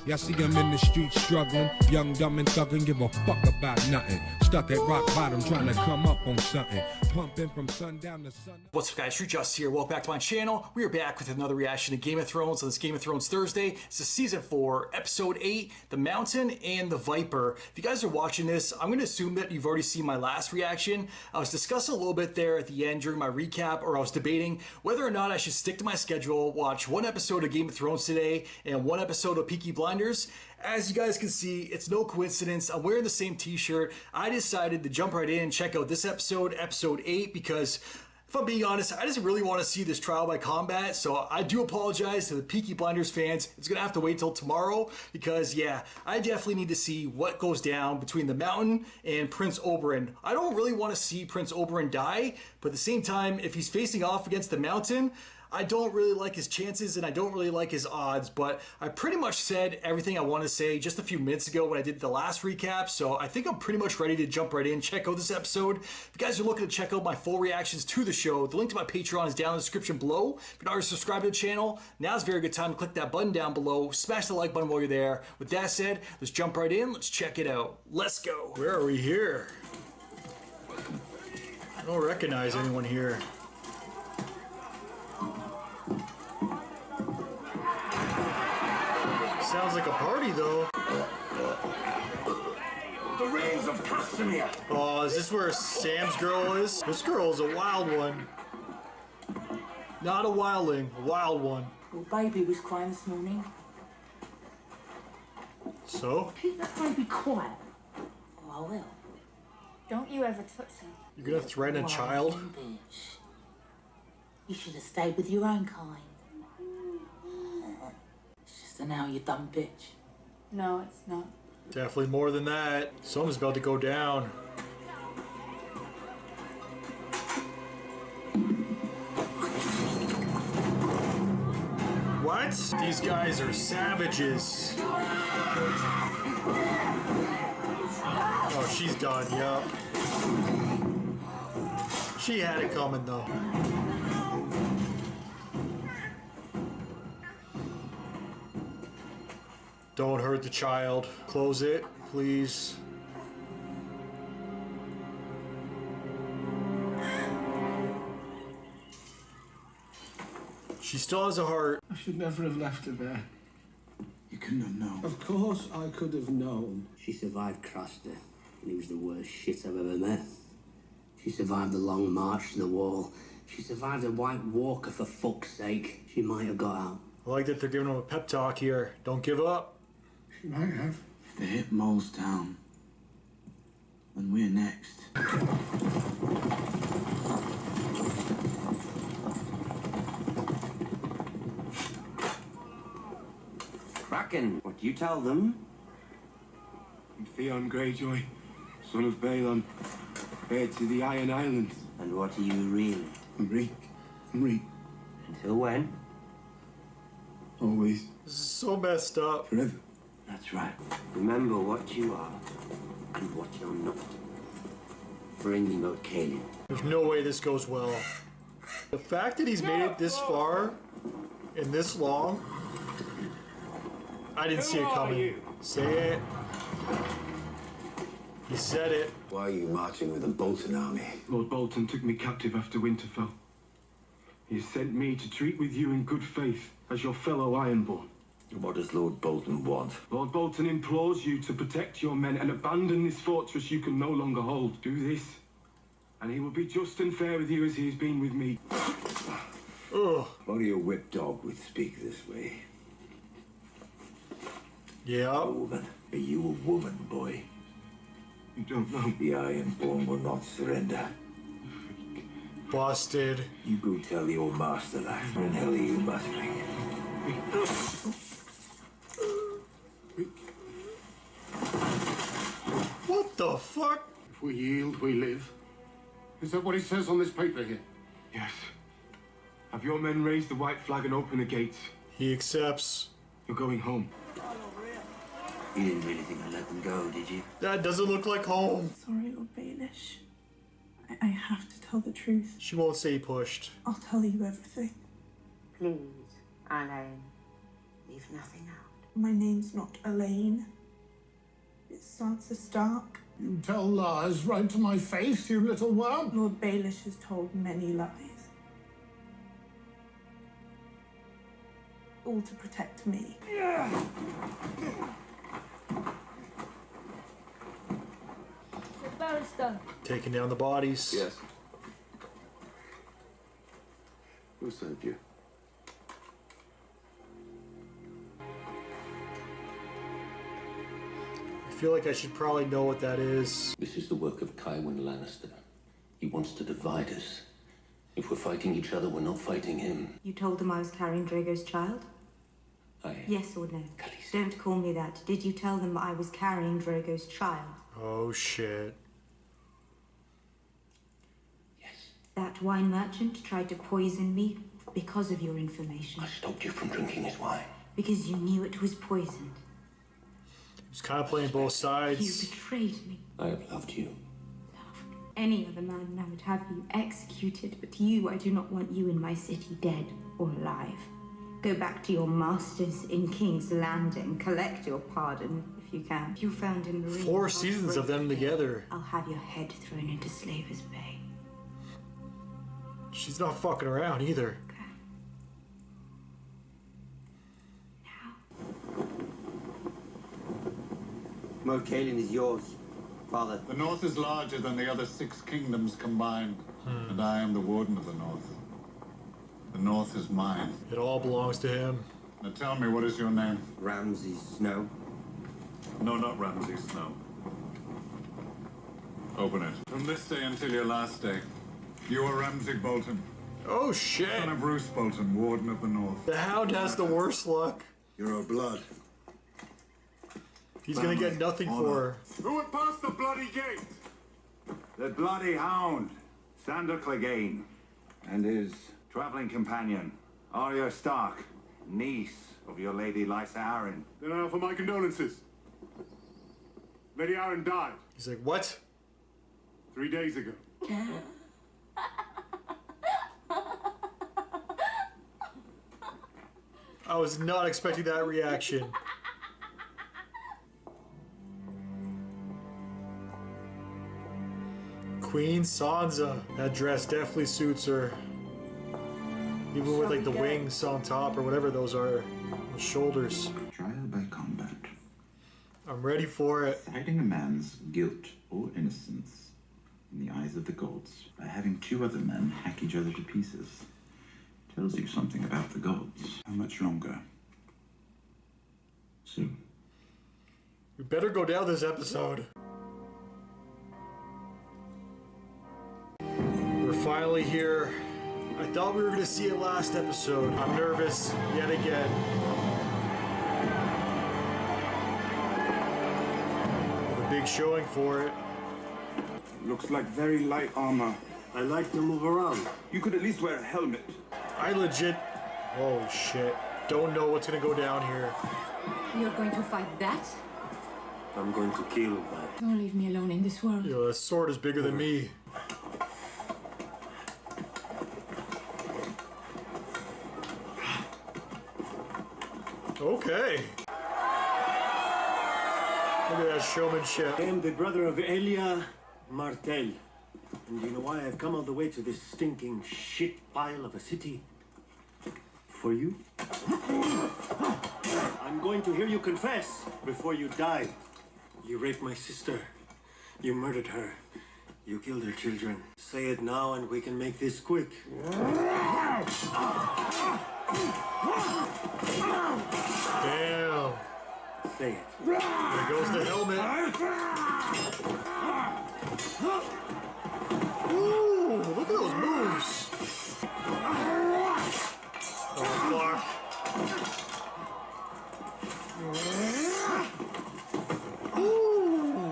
Y'all see him in the streets struggling, young, dumb, and thuggin', give a fuck about nothing. Stuck at rock bottom, trying to come up on something. Pumping from sundown to sun. What's up, guys? True Just here. Welcome back to my channel. We are back with another reaction to Game of Thrones on this Game of Thrones Thursday. This is Season 4, Episode 8, The Mountain and the Viper. If you guys are watching this, I'm going to assume that you've already seen my last reaction. I was discussing a little bit there at the end during my recap, or I was debating whether or not I should stick to my schedule, watch one episode of Game of Thrones today and one episode of Peaky Blinders. As you guys can see, it's no coincidence. I'm wearing the same t-shirt. I decided to jump right in and check out this episode, Episode 8, because if I'm being honest, I just really want to see this trial by combat. So I do apologize to the Peaky Blinders fans. It's going to have to wait till tomorrow because, yeah, I definitely need to see what goes down between the Mountain and Prince Oberyn. I don't really want to see Prince Oberyn die, but at the same time, if he's facing off against the Mountain, I don't really like his chances and I don't really like his odds, but I pretty much said everything I want to say just a few minutes ago when I did the last recap, so I think I'm pretty much ready to jump right in, check out this episode. If you guys are looking to check out my full reactions to the show, the link to my Patreon is down in the description below. If you're not already subscribed to the channel, now's a very good time to click that button down below, smash the like button while you're there. With that said, let's jump right in, let's check it out. Let's go. Where are we here? I don't recognize anyone here. Sounds like a party, though. The Rings of Castamere. Oh, is this where Sam's girl is? This girl is a wild one. Not a wildling, a wild one. Your baby was crying this morning. So? Keep that baby quiet. Oh, I will. Don't you ever touch him. You're gonna threaten a child? Bitch. You should have stayed with your own kind. It's just an you dumb bitch. No, it's not. Definitely more than that. Something's about to go down. What? These guys are savages. Oh, she's done, yup. She had it coming, though. Don't hurt the child. Close it, please. She still has a heart. I should never have left her there. You couldn't have known. Of course I could have known. She survived Craster, and he was the worst shit I've ever met. She survived the long march to the wall. She survived a White Walker, for fuck's sake. She might have got out. I like that they're giving him a pep talk here. Don't give up. She might have. If they hit Mole's Town, then we're next. Kraken, what do you tell them? I'm Theon Greyjoy, son of Balon, heir to the Iron Islands. And what are you really? I'm Reek. I'm Reek. Until when? Always. This is so messed up. Forever. That's right. Remember what you are and what you're not. Bring me Moat Cailin. There's no way this goes well. The fact that he's made it this far and this long, I didn't see it coming. Say it. He said it. Why are you marching with the Bolton army? Lord Bolton took me captive after Winterfell. He has sent me to treat with you in good faith as your fellow Ironborn. What does Lord Bolton want? Lord Bolton implores you to protect your men and abandon this fortress you can no longer hold. Do this, and he will be just and fair with you as he has been with me. Ugh. Only a whip dog would speak this way. Yeah. A woman. Are you a woman, boy? You don't know. The Ironborn will not surrender. Busted. You go tell your master that. Where in hell are you muttering? What the fuck? If we yield, we live. Is that what it says on this paper here? Yes. Have your men raise the white flag and open the gates. He accepts. You're going home. You didn't really think I'd let them go, did you? That doesn't look like home. Sorry, Lord Baelish. I have to tell the truth. She won't say pushed. I'll tell you everything. Please, Alain, leave nothing out. My name's not Elaine. It's Sansa Stark. You tell lies right to my face, you little worm. Lord Baelish has told many lies. All to protect me. The barrister. Taking down the bodies. Yes. Who sent you? I feel like I should probably know what that is. This is the work of Tywin Lannister. He wants to divide us. If we're fighting each other, we're not fighting him. You told them I was carrying Drogo's child? Yes or no? Khaleesi. Don't call me that. Did you tell them I was carrying Drogo's child? Oh shit. Yes. That wine merchant tried to poison me because of your information. I stopped you from drinking his wine. Because you knew it was poisoned. He's kind of playing both sides. You betrayed me. I have loved you. Any other man and I would have you executed, but you, I do not want you in my city, dead or alive. Go back to your masters in King's Landing. Collect your pardon, if you can. If you found in Marine... 4 seasons of them together. I'll have your head thrown into Slaver's Bay. She's not fucking around either. Moat Cailin is yours, Father. The North is larger than the other 6 kingdoms combined, and I am the Warden of the North. The North is mine. It all belongs to him. Now tell me, what is your name? Ramsay Snow. No, not Ramsay Snow. Open it. From this day until your last day, you are Ramsay Bolton. Oh shit! Son of Roose Bolton, Warden of the North. The Hound has the worst luck. You're a blood. He's gonna get nothing for her. Who would pass the bloody gate? The bloody hound, Sandor Clegane, and his traveling companion, Arya Stark, niece of your lady Lysa Arryn. Then I offer my condolences. Lady Arryn died He's like, what? 3 days ago. I was not expecting that reaction. Queen Sansa. That dress definitely suits her. Even with like the wings on top or whatever those are. The shoulders. Trial by combat. I'm ready for it. Hiding a man's guilt or innocence in the eyes of the gods by having 2 other men hack each other to pieces tells you something about the gods. How much longer? Soon. We better go down this episode. We're finally here. I thought we were going to see it last episode. I'm nervous yet again. A big showing for it. Looks like very light armor. I like to move around. You could at least wear a helmet. I legit... Oh shit. Don't know what's going to go down here. You're going to fight that? I'm going to kill that. Don't leave me alone in this world. Yo, that sword is bigger than me. Okay. Look at that showmanship. I am the brother of Elia Martell. And you know why I've come all the way to this stinking shit pile of a city? For you? I'm going to hear you confess before you die. You raped my sister. You murdered her. You killed her children. Say it now and we can make this quick. Damn. Say it. There goes the helmet. Ooh, look at those moves. Oh, fuck. Ooh.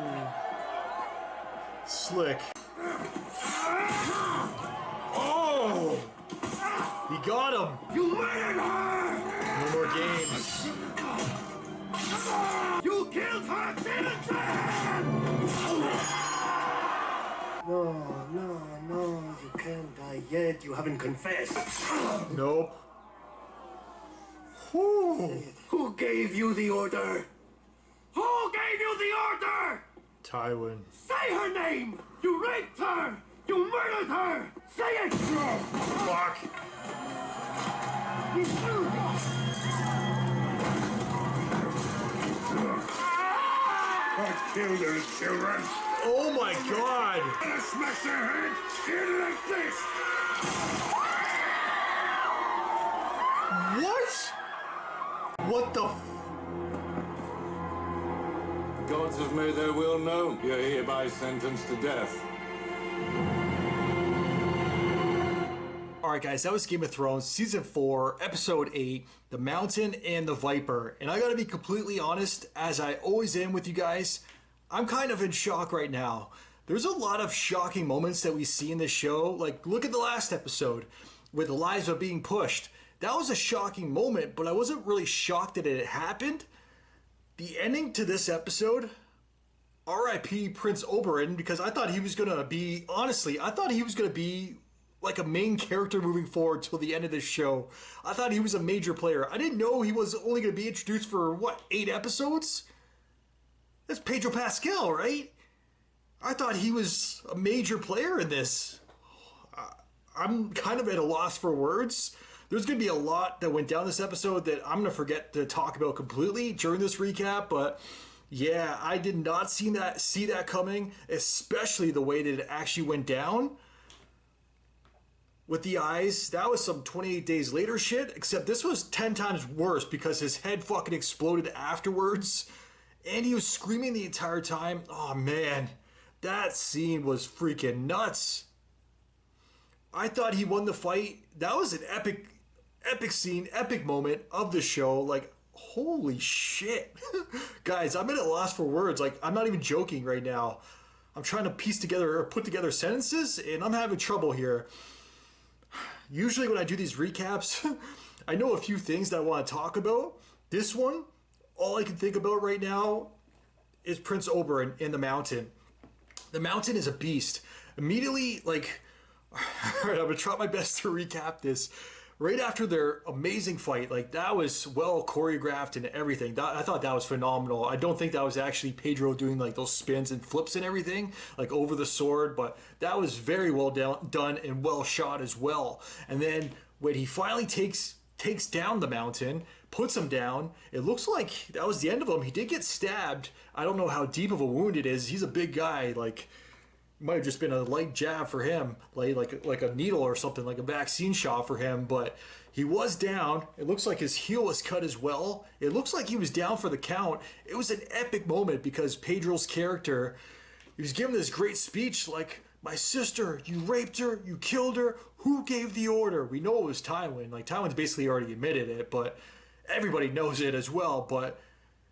Slick. Oh! He got him. You murdered her! No more games. You killed her children! No, you can't die yet. You haven't confessed. Nope. Whew. Say it. Who gave you the order? Who gave you the order? Tywin. Say her name! You raped her! You murdered her! Say it! Fuck. I killed her children. Oh my god! I'm gonna smash their heads in like this. What? What the The gods have made their will known. You're hereby sentenced to death. Alright guys, that was Game of Thrones Season 4, Episode 8, The Mountain and the Viper. And I gotta be completely honest, as I always am with you guys, I'm kind of in shock right now. There's a lot of shocking moments that we see in this show. Like, look at the last episode, with Eliza being pushed. That was a shocking moment, but I wasn't really shocked that it happened. The ending to this episode, R.I.P. Prince Oberyn, because I thought he was gonna be, honestly, I thought he was gonna be like a main character moving forward till the end of this show. I thought he was a major player. I didn't know he was only going to be introduced for, what, 8 episodes? That's Pedro Pascal, right? I thought he was a major player in this. I'm kind of at a loss for words. There's going to be a lot that went down this episode that I'm going to forget to talk about completely during this recap, but yeah, I did not see that coming, especially the way that it actually went down. With the eyes, that was some 28 Days Later shit, except this was 10 times worse because his head fucking exploded afterwards, and he was screaming the entire time. Oh man, that scene was freaking nuts. I thought he won the fight. That was an epic scene, epic moment of the show. Like, holy shit. Guys, I'm at a loss for words. Like, I'm not even joking right now. I'm trying to piece together or put together sentences, and I'm having trouble here. Usually when I do these recaps, I know a few things that I want to talk about. This one, all I can think about right now is Prince Oberyn in The Mountain. The Mountain is a beast. Immediately, like, alright, I'm going to try my best to recap this. Right after their amazing fight, like, that was well choreographed and everything. I thought that was phenomenal. I don't think that was actually Pedro doing like those spins and flips and everything, like over the sword, but that was very well done and well shot as well. And then when he finally takes down the Mountain, puts him down, it looks like that was the end of him. He did get stabbed. I don't know how deep of a wound it is. He's a big guy, like, might have just been a light jab for him, like a needle or something, like a vaccine shot for him, but he was down. It looks like his heel was cut as well. It looks like he was down for the count. It was an epic moment because Pedro's character, he was giving this great speech like, my sister, you raped her, you killed her, who gave the order? We know it was Tywin. Like, Tywin's basically already admitted it, but everybody knows it as well. But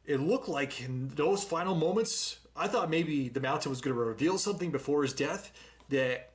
it looked like in those final moments, I thought maybe the Mountain was going to reveal something before his death that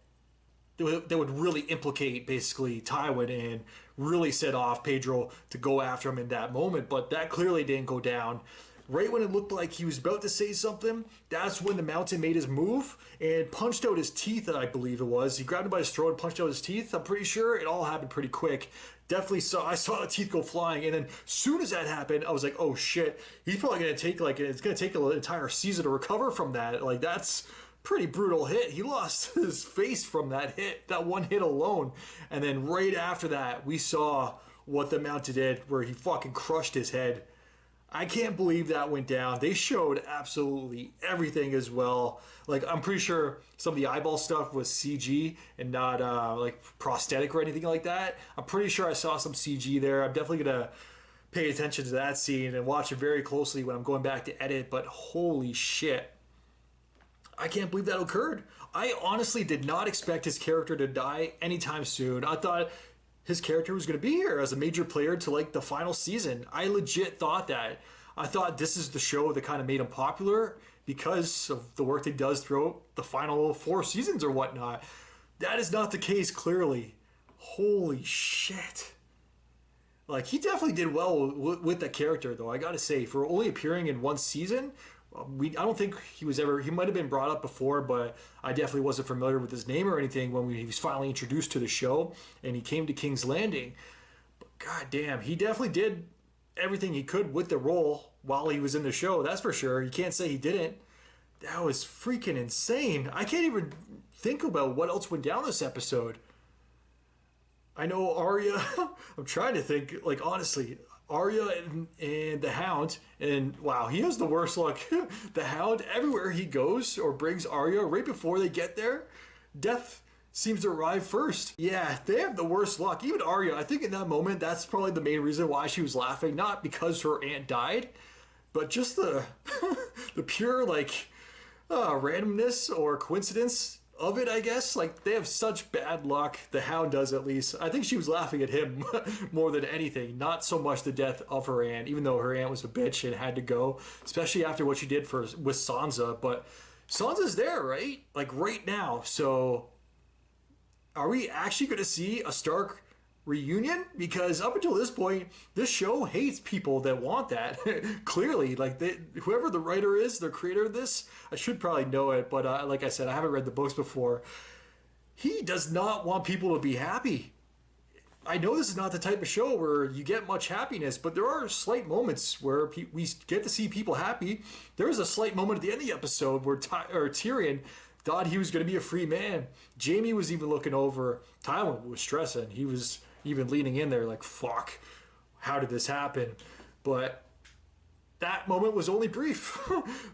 would really implicate basically Tywin and really set off Pedro to go after him in that moment. But that clearly didn't go down. Right when it looked like he was about to say something, that's when the Mountain made his move and punched out his teeth, I believe it was. He grabbed him by his throat and punched out his teeth. I'm pretty sure it all happened pretty quick. Definitely I saw the teeth go flying, and then as soon as that happened, I was like, oh shit, he's probably going to take, like, it's going to take an entire season to recover from that. Like, that's pretty brutal hit. He lost his face from that hit, that one hit alone. And then right after that, we saw what the Mountain did, where he fucking crushed his head. I can't believe that went down. They showed absolutely everything as well. Like, I'm pretty sure some of the eyeball stuff was CG and not like prosthetic or anything like that. I'm pretty sure I saw some CG there. I'm definitely going to pay attention to that scene and watch it very closely when I'm going back to edit. But holy shit. I can't believe that occurred. I honestly did not expect his character to die anytime soon. I thought his character was going to be here as a major player to like the final season. I legit thought that. I thought this is the show that kind of made him popular because of the work he does throughout the final 4 seasons or whatnot. That is not the case, clearly. Holy shit. Like, he definitely did well with that character, though, I gotta say. For only appearing in 1 season, I don't think he might have been brought up before, but I definitely wasn't familiar with his name or anything when he was finally introduced to the show and he came to King's Landing. But god damn, he definitely did everything he could with the role while he was in the show. That's for sure. You can't say he didn't. That was freaking insane. I can't even think about what else went down this episode. I know Arya. I'm trying to think. Like, honestly, Arya and the Hound, and wow, he has the worst luck. The Hound, everywhere he goes or brings Arya, right before they get there, death seems to arrive first. Yeah, they have the worst luck. Even Arya, I think in that moment, that's probably the main reason why she was laughing. Not because her aunt died, but just the the pure, like, randomness or coincidence of it, I guess. Like, they have such bad luck. The Hound does, at least. I think she was laughing at him more than anything. Not so much the death of her aunt, even though her aunt was a bitch and had to go, especially after what she did with Sansa. But Sansa's there, right? Like, right now. So are we actually going to see a Stark reunion? Because up until this point, this show hates people that want that. Clearly, like, whoever the writer is, the creator of this, I should probably know it, but like I said, I haven't read the books before. He does not want people to be happy. I know this is not the type of show where you get much happiness, but there are slight moments where we get to see people happy. There was a slight moment at the end of the episode where Tyrion thought he was going to be a free man. Jaime was even looking over. Tywin was stressing. He was even leaning in there like, fuck, how did this happen? But that moment was only brief.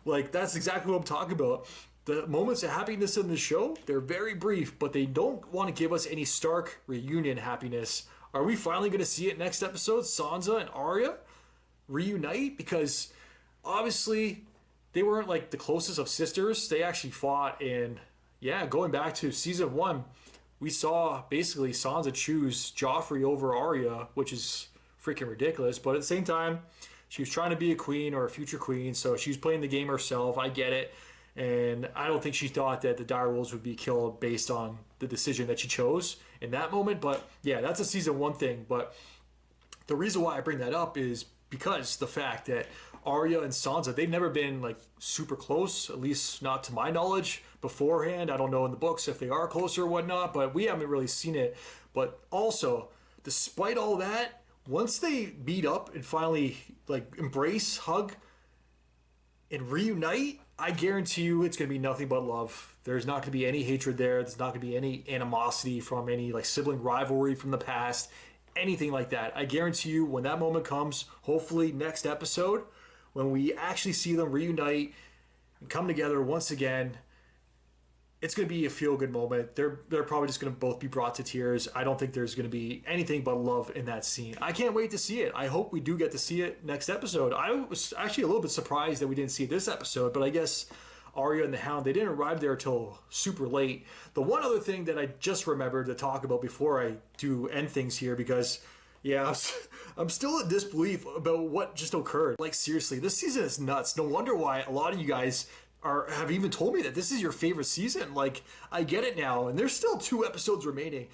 Like, that's exactly what I'm talking about. The moments of happiness in the show, they're very brief, but they don't want to give us any Stark reunion happiness. Are we finally going to see it next episode? Sansa and Arya reunite? Because obviously they weren't like the closest of sisters. They actually fought, and yeah, going back to season 1, we saw basically Sansa choose Joffrey over Arya, which is freaking ridiculous. But at the same time, she was trying to be a queen or a future queen, so she was playing the game herself. I get it. And I don't think she thought that the direwolves would be killed based on the decision that she chose in that moment. But yeah, that's a season 1 thing. But the reason why I bring that up is because the fact that Arya and Sansa, they've never been like super close, at least not to my knowledge beforehand. I don't know in the books if they are closer or whatnot, but we haven't really seen it. But also, despite all that, once they meet up and finally like embrace, hug, and reunite, I guarantee you it's going to be nothing but love. There's not going to be any hatred there. There's not going to be any animosity from any like sibling rivalry from the past, anything like that. I guarantee you when that moment comes, hopefully next episode, when we actually see them reunite and come together once again, it's going to be a feel-good moment. They're probably just going to both be brought to tears. I don't think there's going to be anything but love in that scene. I can't wait to see it. I hope we do get to see it next episode. I was actually a little bit surprised that we didn't see it this episode, but I guess Arya and the Hound, they didn't arrive there till super late. The one other thing that I just remembered to talk about before I do end things here, because yeah, I'm still in disbelief about what just occurred. Like, seriously, this season is nuts. No wonder why a lot of you guys have even told me that this is your favorite season. Like, I get it now, and there's still 2 episodes remaining.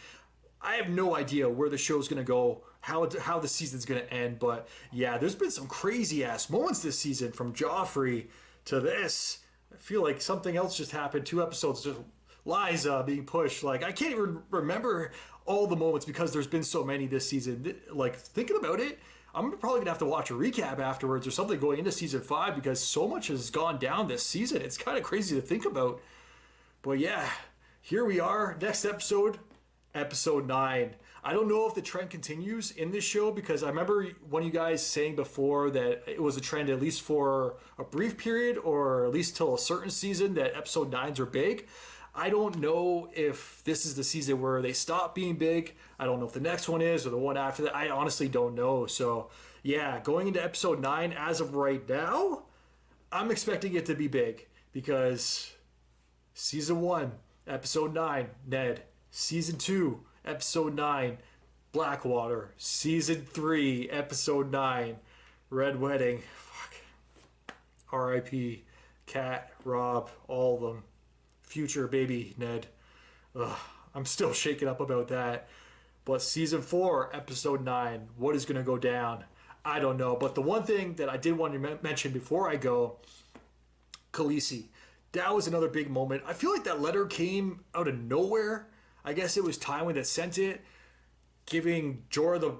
I have no idea where the show's gonna go, how the season's gonna end, but yeah, there's been some crazy ass moments this season, from Joffrey to this. I feel like something else just happened. 2 episodes, just Liza being pushed. Like, I can't even remember all the moments because there's been so many this season. Like, thinking about it, I'm probably gonna have to watch a recap afterwards or something going into season 5 because so much has gone down this season. It's kind of crazy to think about. But yeah, here we are, next episode, episode 9. I don't know if the trend continues in this show, because I remember one of you guys saying before that it was a trend at least for a brief period, or at least till a certain season, that episode 9s are big. I don't know if this is the season where they stop being big. I don't know if the next one is, or the one after that. I honestly don't know. So yeah, going into episode 9 as of right now, I'm expecting it to be big, because season 1, episode 9, Ned. Season 2, episode 9, Blackwater. Season 3, episode 9, Red Wedding. Fuck. R.I.P. Cat, Rob, all of them. Future baby Ned. Ugh, I'm still shaken up about that. But season 4, episode 9, what is going to go down? I don't know. But the one thing that I did want to mention before I go, Khaleesi. That was another big moment. I feel like that letter came out of nowhere. I guess it was Tywin that sent it, giving Jorah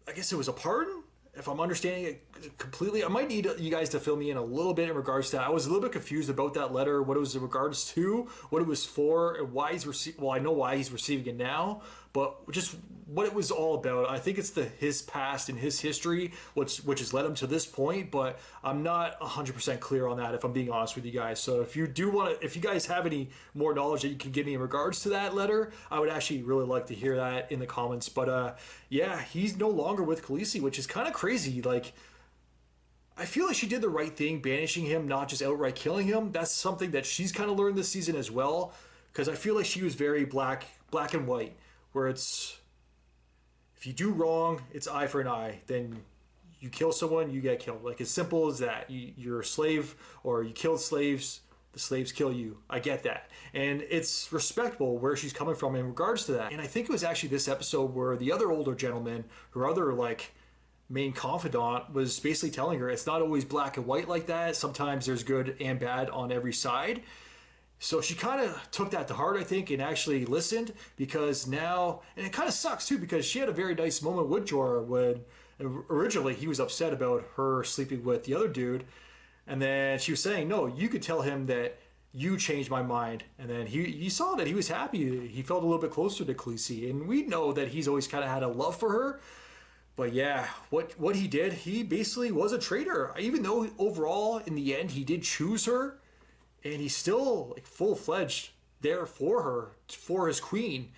I guess it was a pardon? if I'm understanding it completely, I might need you guys to fill me in a little bit in regards to that. I was a little bit confused about that letter, what it was in regards to, what it was for, and why he's receiving. Well, I know why he's receiving it now, but just what it was all about. I think it's his past and his history, which has led him to this point. But I'm not 100% clear on that, if I'm being honest with you guys. So if you guys have any more knowledge that you can give me in regards to that letter, I would actually really like to hear that in the comments. But yeah, he's no longer with Khaleesi, which is kind of crazy. Like, I feel like she did the right thing banishing him, not just outright killing him. That's something that she's kind of learned this season as well, because I feel like she was very black and white, where it's, if you do wrong, it's eye for an eye. Then you kill someone, you get killed. Like, as simple as that. You're a slave, or you killed slaves, the slaves kill you. I get that. And it's respectable where she's coming from in regards to that. And I think it was actually this episode where the other older gentleman, her other, like, main confidant, was basically telling her it's not always black and white like that. Sometimes there's good and bad on every side. So she kind of took that to heart, I think, and actually listened, because now, and it kind of sucks too, because she had a very nice moment with Jorah when originally he was upset about her sleeping with the other dude. And then she was saying, no, you could tell him that you changed my mind. And then he saw that he was happy. He felt a little bit closer to Khaleesi. And we know that he's always kind of had a love for her. But yeah, what he did, he basically was a traitor. Even though overall, in the end, he did choose her, and he's still like full-fledged there for her, for his queen.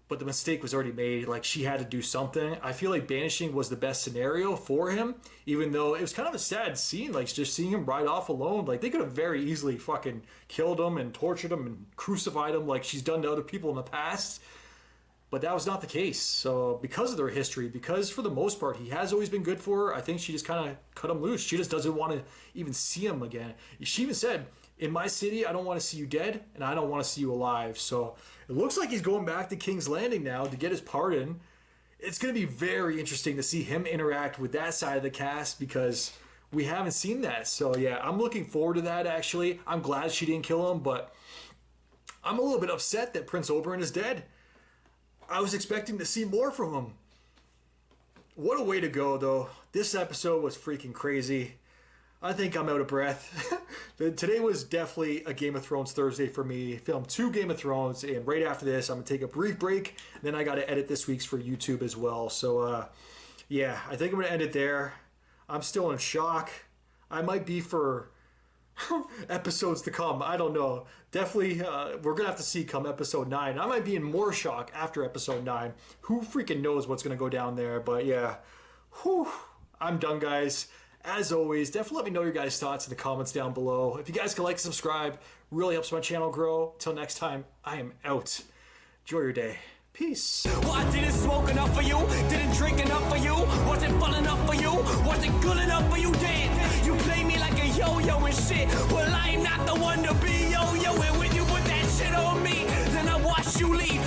But the mistake was already made. Like, she had to do something. I feel like banishing was the best scenario for him, even though it was kind of a sad scene, like just seeing him ride off alone. Like, they could have very easily fucking killed him and tortured him and crucified him like she's done to other people in the past. But that was not the case. So because of their history, because for the most part he has always been good for her, I think she just kind of cut him loose. She just doesn't want to even see him again. She even said, in my city, I don't want to see you dead, and I don't want to see you alive. So it looks like he's going back to King's Landing now to get his pardon. It's going to be very interesting to see him interact with that side of the cast, because we haven't seen that. So yeah, I'm looking forward to that, actually. I'm glad she didn't kill him, but I'm a little bit upset that Prince Oberyn is dead. I was expecting to see more from him. What a way to go, though. This episode was freaking crazy. I think I'm out of breath. Today was definitely a Game of Thrones Thursday for me. Filmed 2 Game of Thrones, and right after this, I'm going to take a brief break. And then I got to edit this week's for YouTube as well. So, yeah, I think I'm going to end it there. I'm still in shock. I might be for episodes to come. I don't know. Definitely, we're gonna have to see come episode 9. I might be in more shock after episode 9. Who freaking knows what's gonna go down there? But yeah, whew, I'm done, guys. As always, definitely let me know your guys' thoughts in the comments down below. If you guys can like and subscribe, really helps my channel grow. Till next time, I am out. Enjoy your day. Peace. Well, I didn't smoke enough for you, didn't drink enough for you, wasn't fun enough for you, wasn't good enough for you, damn. You play me like a yo-yo and shit. Well, I'm not the one to be yo-yoing. When you put that shit on me, then I watch you leave.